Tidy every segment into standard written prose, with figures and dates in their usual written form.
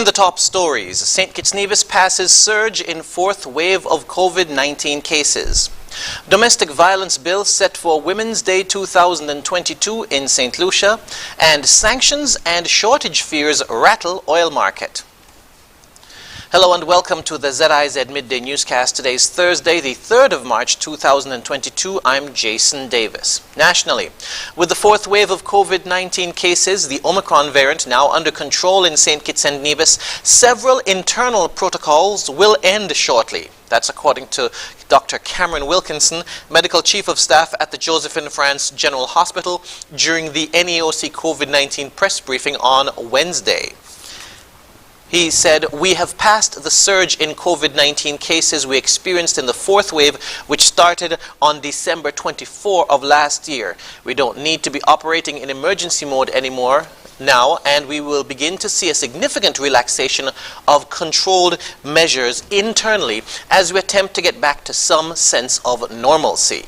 In the top stories, St. Kitts Nevis passes surge in fourth wave of COVID-19 cases. Domestic violence bill set for Women's Day 2022 in St. Lucia, and sanctions and shortage fears rattle oil market. Hello and welcome to the ZIZ Midday Newscast. Today is Thursday, the 3rd of March 2022. I'm Jason Davis. Nationally, with the fourth wave of COVID-19 cases, the Omicron variant now under control in St. Kitts and Nevis, several internal protocols will end shortly. That's according to Dr. Cameron Wilkinson, Medical Chief of Staff at the Josephine France General Hospital, during the NEOC COVID-19 press briefing on Wednesday. He said, "We have passed the surge in COVID-19 cases we experienced in the fourth wave, which started on December 24 of last year. We don't need to be operating in emergency mode anymore now, and we will begin to see a significant relaxation of controlled measures internally as we attempt to get back to some sense of normalcy."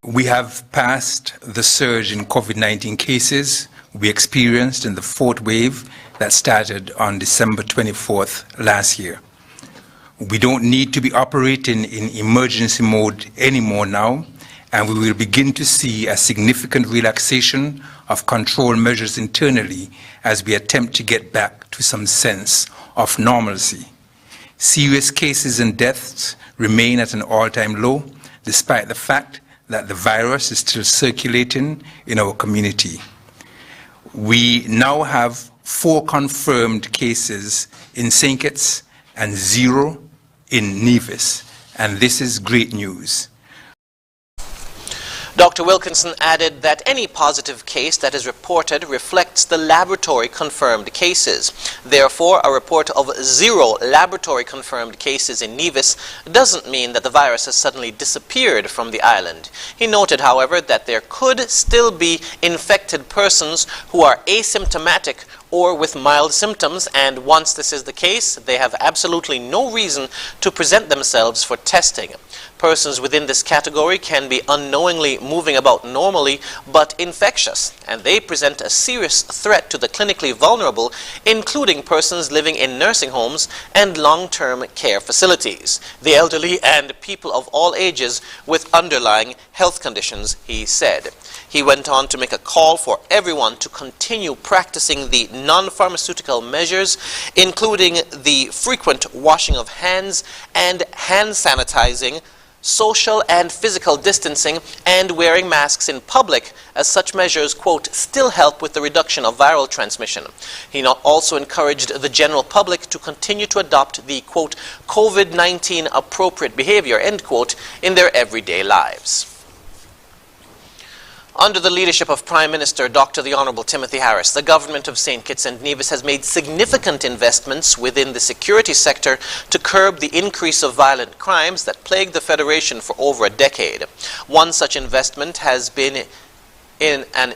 We have passed the surge in COVID-19 cases we experienced in the fourth wave that started on December 24th last year. We don't need to be operating in emergency mode anymore now, and we will begin to see a significant relaxation of control measures internally as we attempt to get back to some sense of normalcy. Serious cases and deaths remain at an all-time low, despite the fact that the virus is still circulating in our community. We now have 4 confirmed cases in St. Kitts and 0 in Nevis, and this is great news. Dr. Wilkinson added that any positive case that is reported reflects the laboratory-confirmed cases. Therefore, a report of 0 laboratory-confirmed cases in Nevis doesn't mean that the virus has suddenly disappeared from the island. He noted, however, that there could still be infected persons who are asymptomatic or with mild symptoms, and once this is the case, they have absolutely no reason to present themselves for testing. Persons within this category can be unknowingly moving about normally but infectious, and they present a serious threat to the clinically vulnerable, including persons living in nursing homes and long-term care facilities, the elderly, and people of all ages with underlying health conditions, he said. He went on to make a call for everyone to continue practicing the non-pharmaceutical measures, including the frequent washing of hands and hand sanitizing, social and physical distancing, and wearing masks in public, as such measures, quote, still help with the reduction of viral transmission. He also encouraged the general public to continue to adopt the, quote, COVID-19 appropriate behavior, end quote, in their everyday lives. Under the leadership of Prime Minister Dr. the Honorable Timothy Harris, the government of St. Kitts and Nevis has made significant investments within the security sector to curb the increase of violent crimes that plague the Federation for over a decade. One such investment has been in an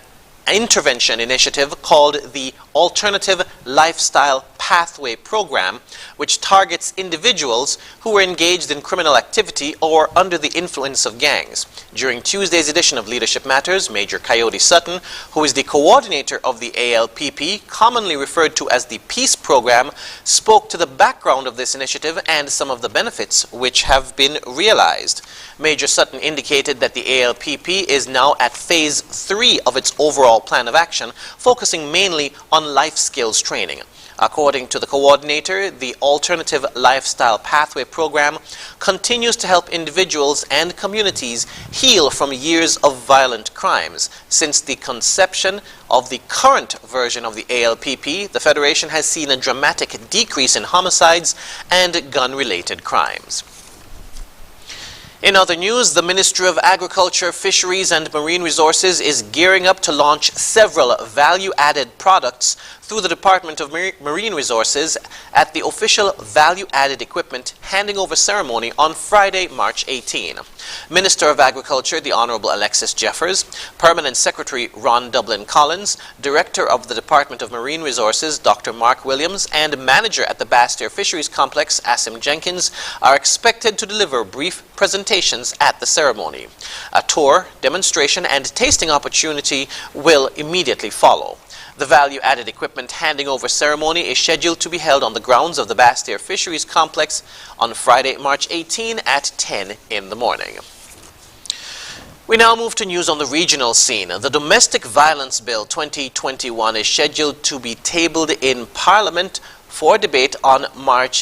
intervention initiative called the Alternative Lifestyle Pathway Program, which targets individuals who were engaged in criminal activity or under the influence of gangs. During Tuesday's edition of Leadership Matters, Major Coyote Sutton, who is the coordinator of the ALPP, commonly referred to as the Peace Program, spoke to the background of this initiative and some of the benefits which have been realized. Major Sutton indicated that the ALPP is now at phase 3 of its overall plan of action, focusing mainly on life skills training. According to the coordinator, the Alternative Lifestyle Pathway Program continues to help individuals and communities heal from years of violent crimes. Since the conception of the current version of the ALPP, the Federation has seen a dramatic decrease in homicides and gun-related crimes. In other news, the Ministry of Agriculture, Fisheries and Marine Resources is gearing up to launch several value-added products through the Department of Marine Resources at the official value-added equipment handing over ceremony on Friday, March 18. Minister of Agriculture, the Honorable Alexis Jeffers, Permanent Secretary Ron Dublin Collins, Director of the Department of Marine Resources, Dr. Mark Williams, and Manager at the Bastair Fisheries Complex, Asim Jenkins, are expected to deliver brief presentations at the ceremony. A tour, demonstration, and tasting opportunity will immediately follow. The value-added equipment handing over ceremony is scheduled to be held on the grounds of the Bastair Fisheries Complex on Friday, March 18 at 10 in the morning. We now move to news on the regional scene. The Domestic Violence Bill 2021 is scheduled to be tabled in Parliament for debate on March